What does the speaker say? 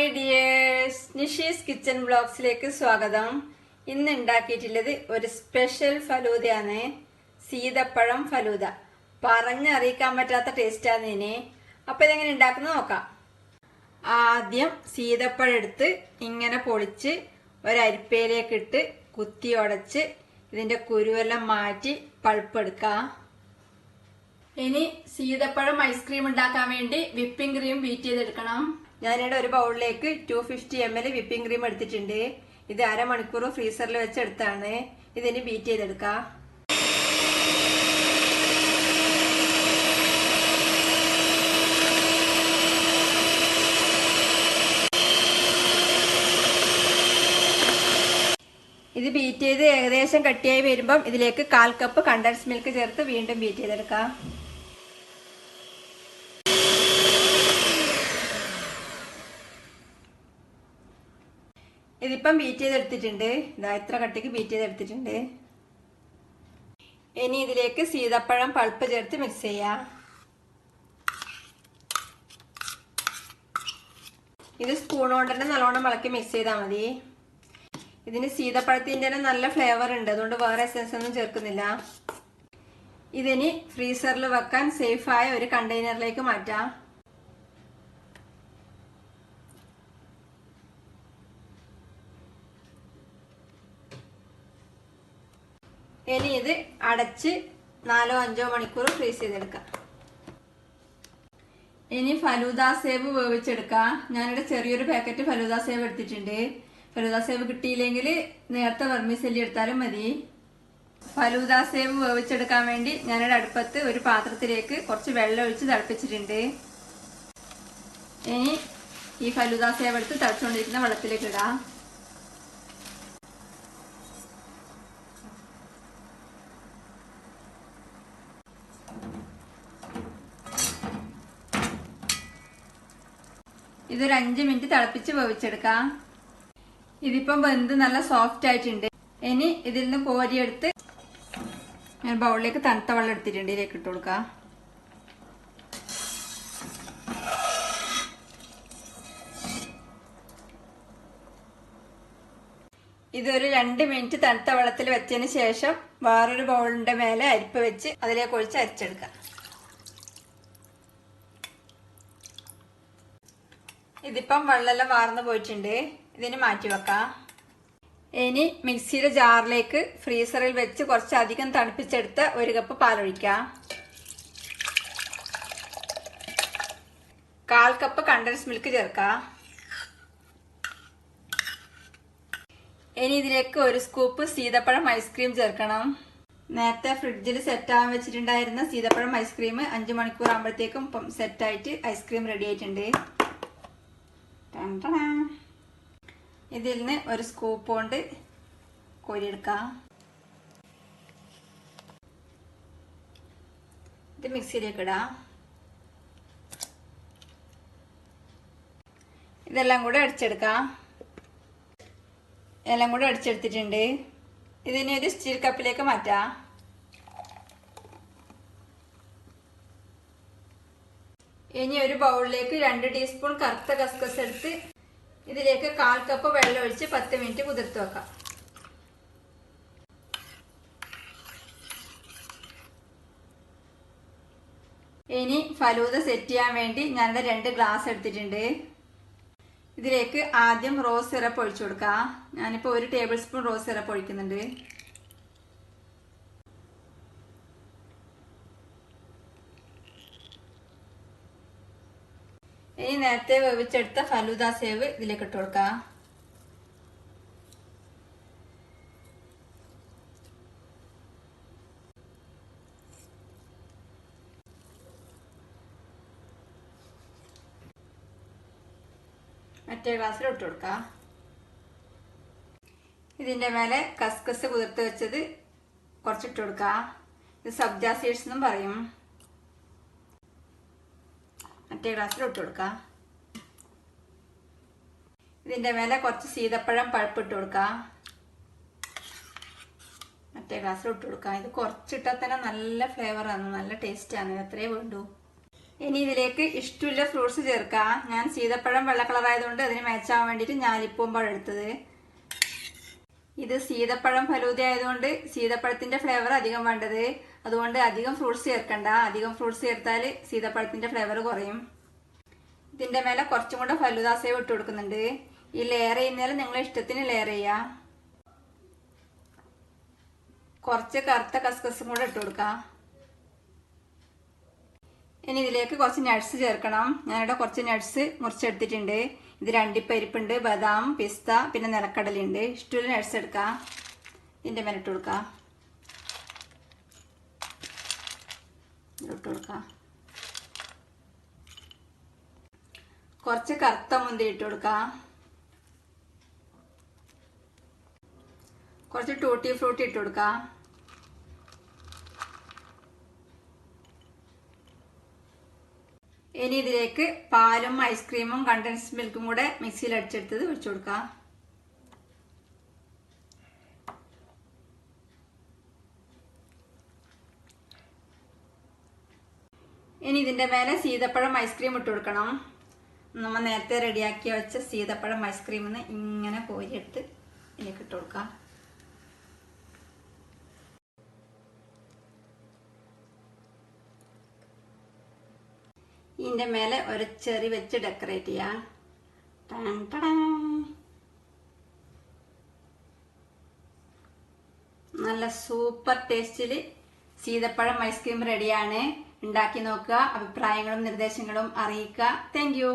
Hi dears, Nishi's kitchen ബ്ലോഗ്സിലേക്ക് സ്വാഗതം. ഇന്ന് ഉണ്ടാക്കിയിട്ടുള്ളത് ഒരു സ്പെഷ്യൽ ഫലൂദയാണ്. സീതപ്പഴം ഫലൂദ. പറഞ്ഞറിയിക്കാൻ പറ്റാത്ത ടേസ്റ്റാണ് ഇതിന്. അപ്പോൾ ഇതെങ്ങനെ ഉണ്ടാക്കുന്നത് നോക്കാം. ആദ്യം സീതപ്പഴം എടുത്ത് ഇങ്ങനെ പൊളിച്ച് ഒരരിപ്പയിലേക്ക് ഇട്ട് കുത്തി ഉടച്ച് ഇതിന്റെ കുരുവെല്ലാം മാറ്റി പൾപ്പെടുക്കാം. ഇനി സീതപ്പഴം ഐസ്ക്രീം ഉണ്ടാക്കാൻ വേണ്ടി വിപ്പിംഗ് ക്രീം ബീറ്റ് ചെയ്തെടുക്കണം. ഞാനിവിടെ ഒരു ബൗളിലേക്ക് 250 ml വിപ്പിംഗ് ക്രീം എടുത്തിട്ടുണ്ട്. ഇത് അരമണിക്കൂർ ഫ്രീസറിൽ വെച്ചെടുത്താണ്. ഇതിന് ബീറ്റ് ചെയ്തെടുക്കാം. ഇത് ബീറ്റ് ചെയ്ത് ഏകദേശം കട്ടിയായി വരുമ്പം ഇതിലേക്ക് 1/4 കപ്പ് കണ്ടൻസ് മിൽക്ക് ചേർത്ത് വീണ്ടും ബീറ്റ് ചെയ്തെടുക്കാം. ഇതിപ്പം ബീറ്റ് ചെയ്തെടുത്തിട്ടുണ്ട്. ഇതാ ഇത്ര കട്ടിക്ക് ബീറ്റ് ചെയ്തെടുത്തിട്ടുണ്ട്. ഇനി ഇതിലേക്ക് സീതപ്പഴം പൾപ്പ് ചേർത്ത് മിക്സ് ചെയ്യാം. ഇത് സ്പൂൺ കൊണ്ട് തന്നെ നല്ലോണം ഇളക്കി മിക്സ് ചെയ്താൽ മതി. ഇതിന് സീതപ്പഴത്തിന്റെ തന്നെ നല്ല ഫ്ലേവർ ഉണ്ട്, അതുകൊണ്ട് വേറെ എസൻസ് ഒന്നും ചേർക്കുന്നില്ല. ഇതിനി ഫ്രീസറിൽ വെക്കാൻ സേഫായ ഒരു കണ്ടെയ്നറിലേക്ക് മാറ്റാം. ഇനി ഇത് അടച്ച് 4-5 മണിക്കൂർ ഫ്രീസ് ചെയ്തെടുക്കാം. ഇനി ഫലൂദ സേവ് വേവിച്ചെടുക്കാം. ഞാനിവിടെ ചെറിയൊരു പാക്കറ്റ് ഫലൂദ സേവ് എടുത്തിട്ടുണ്ട്. ഫലൂദ സേവ് കിട്ടിയില്ലെങ്കിൽ നേരത്തെ വെർമിസെല്ലി എടുത്താലും മതി. ഫലൂദ സേവ് വേവിച്ചെടുക്കാൻ വേണ്ടി ഞാനിവിടെ അടുപ്പത്ത് ഒരു പാത്രത്തിലേക്ക് കുറച്ച് വെള്ളം ഒഴിച്ച് തിളപ്പിച്ചിട്ടുണ്ട്. ഇനി ഈ ഫലൂദ സേവ് എടുത്ത് തിളച്ചുകൊണ്ടിരിക്കുന്ന വെള്ളത്തിലേക്ക് ഇടാം. ഇതൊരു 5 മിനിറ്റ് തിളപ്പിച്ച് വേവിച്ചെടുക്കാം. ഇതിപ്പം വെന്ത് നല്ല സോഫ്റ്റ് ആയിട്ടുണ്ട്. ഇനി ഇതിൽ നിന്ന് കോരിയെടുത്ത് ഞാൻ ബൗളിലേക്ക് തണുത്ത വെള്ളം എടുത്തിട്ടുണ്ട്, ഇതിലേക്ക് ഇട്ട് കൊടുക്കാം. ഇതൊരു 2 മിനിറ്റ് തണുത്ത വെള്ളത്തിൽ വെച്ചതിന് ശേഷം വേറൊരു ബൗളിന്റെ മേലെ അരിപ്പ് വെച്ച് അതിലേക്ക് ഒഴിച്ച് അരിച്ചെടുക്കാം. ഇതിപ്പം വെള്ളമെല്ലാം വാർന്നു പോയിട്ടുണ്ട്. ഇതിന് മാറ്റി വെക്കാം. ഇനി മിക്സിയുടെ ജാറിലേക്ക് ഫ്രീസറിൽ വെച്ച് കുറച്ചധികം തണുപ്പിച്ചെടുത്ത 1 കപ്പ് പാലൊഴിക്കാം. 1/4 കപ്പ് കണ്ടൻസ് മിൽക്ക് ചേർക്കാം. ഇനി ഇതിലേക്ക് 1 സ്കൂപ്പ് സീതപ്പഴം ഐസ്ക്രീം ചേർക്കണം. നേരത്തെ ഫ്രിഡ്ജിൽ സെറ്റാകാൻ വെച്ചിട്ടുണ്ടായിരുന്ന സീതപ്പഴം ഐസ്ക്രീം 5 മണിക്കൂർ ആകുമ്പോഴത്തേക്കും സെറ്റായിട്ട് ഐസ്ക്രീം റെഡി ആയിട്ടുണ്ട്. ഇതിൽ നിന്ന് 1 സ്കൂപ്പ് കൊണ്ട് കോരിയെടുക്കാം. ഇത് മിക്സിയിലേക്ക് ഇടാം. ഇതെല്ലാം കൂടെ അടിച്ചെടുക്കാം. എല്ലാം കൂടെ അടിച്ചെടുത്തിട്ടുണ്ട്. ഇതിനെ ഒരു സ്റ്റീൽ കപ്പിലേക്ക് മാറ്റാം. ഇനി ഒരു ബൗളിലേക്ക് 2 ടീസ്പൂൺ കറുത്ത കസ്കസ് എടുത്ത് ഇതിലേക്ക് 1/4 കപ്പ് വെള്ളം ഒഴിച്ച് 10 മിനിറ്റ് കുതിർത്ത് വെക്കാം. ഇനി ഫലൂദ സെറ്റ് ചെയ്യാൻ വേണ്ടി ഞാനിവിടെ 2 ഗ്ലാസ് എടുത്തിട്ടുണ്ട്. ഇതിലേക്ക് ആദ്യം റോസ് സിറപ്പ് ഒഴിച്ചു കൊടുക്കാം. ഞാനിപ്പോൾ 1 ടേബിൾ സ്പൂൺ റോസ് സിറപ്പ് ഒഴിക്കുന്നുണ്ട്. ഇനി നേരത്തെ വേവിച്ചെടുത്ത ഫലൂദ സേവ് ഇതിലേക്ക് ഇട്ട് കൊടുക്കാം. മറ്റേ ഗ്ലാസ്സിൽ ഇട്ട് കൊടുക്കാം. ഇതിന്റെ മേലെ കസ്കസ് കുതിർത്ത് വെച്ചത് കുറച്ചിട്ട് കൊടുക്കാം. ഇത് സബ്ജ സീഡ്സ് എന്നും പറയും. മറ്റേ ഗ്ലാസ്സിൽ ഇട്ട് കൊടുക്കാം. ഇതിന്റെ മേലെ കുറച്ച് സീതപ്പഴം പൾപ്പ് ഇട്ട് കൊടുക്കാം. മറ്റേ ഗ്ലാസ്സിൽ ഇട്ട് കൊടുക്കാം. ഇത് കുറച്ചിട്ടാൽ തന്നെ നല്ല ഫ്ലേവറാണ്, നല്ല ടേസ്റ്റാണ്. അത്രേ വേണ്ടൂ. ഇനി ഇതിലേക്ക് ഇഷ്ടമുള്ള ഫ്രൂട്ട്സ് ചേർക്കാം. ഞാൻ സീതപ്പഴം വെള്ള കളറായതുകൊണ്ട് അതിന് മാച്ചാവാൻ വേണ്ടിയിട്ട് ഞാലിപ്പൂവും പഴം എടുത്തത്. ഇത് സീതപ്പഴം ഫലൂദ ആയതുകൊണ്ട് സീതപ്പഴത്തിന്റെ ഫ്ലേവർ അധികം വേണ്ടത്. അതുകൊണ്ട് അധികം ഫ്രൂട്ട്സ് ചേർക്കണ്ട. അധികം ഫ്രൂട്ട്സ് ചേർത്താൽ സീതപ്പഴത്തിന്റെ ഫ്ലേവർ കുറയും. ഇതിന്റെ മേലെ കുറച്ചും കൂടെ ഫലൂദ സേവ് ഇട്ട് കൊടുക്കുന്നുണ്ട്. ഈ ലെയർ ചെയ്യുന്നതിൽ നിങ്ങളെ ഇഷ്ടത്തിന് ലെയർ ചെയ്യാം. കുറച്ച് കറുത്ത കസ്കസും കൂടെ ഇട്ട് കൊടുക്കാം. ഇനി ഇതിലേക്ക് കുറച്ച് നട്ട്സ് ചേർക്കണം. ഞാനിവിടെ കുറച്ച് നട്ട്സ് മുറിച്ചെടുത്തിട്ടുണ്ട്. ഇതിൽ അണ്ടിപ്പരിപ്പുണ്ട്, ബദാം, പിസ്ത, പിന്നെ നിലക്കടലുണ്ട്. ഇഷ്ടമുള്ള നട്ട്സ് എടുക്കാം. ഇതിൻ്റെ മേലെ ഇട്ട് കൊടുക്കാം. ഇട്ട് കൊടുക്കാം. കുറച്ച് കറുത്ത മുന്തിരി ഇട്ട് കൊടുക്കാം. കുറച്ച് ടൂട്ടി ഫ്രൂട്ടി ഇട്ട് കൊടുക്കാം. ഇനി ഇതിലേക്ക് പാലും ഐസ്ക്രീമും കണ്ടൻസ്ഡ് മിൽക്കും കൂടെ മിക്സിയിൽ അടിച്ചെടുത്തത് ഒഴിച്ചു കൊടുക്കാം. ഇനി ഇതിന്റെ മേലെ സീതപ്പഴം ഐസ്ക്രീം ഇട്ട് കൊടുക്കണം. നമ്മൾ നേരത്തെ റെഡിയാക്കി വെച്ച സീതപ്പഴം ഐസ്ക്രീമിന്ന് ഇങ്ങനെ കോരിയെടുത്ത് ഇതിലേക്ക് ഇട്ട് കൊടുക്കാം. ഇതിന്റെ മേലെ ഒരു ചെറി വെച്ച് ഡെക്കറേറ്റ് ചെയ്യാം. നല്ല സൂപ്പർ ടേസ്റ്റിൽ സീതപ്പഴം ഐസ്ക്രീം റെഡിയാണ്. ഉണ്ടാക്കി നോക്കുക. അഭിപ്രായങ്ങളും നിർദ്ദേശങ്ങളും അറിയിക്കുക. Thank you.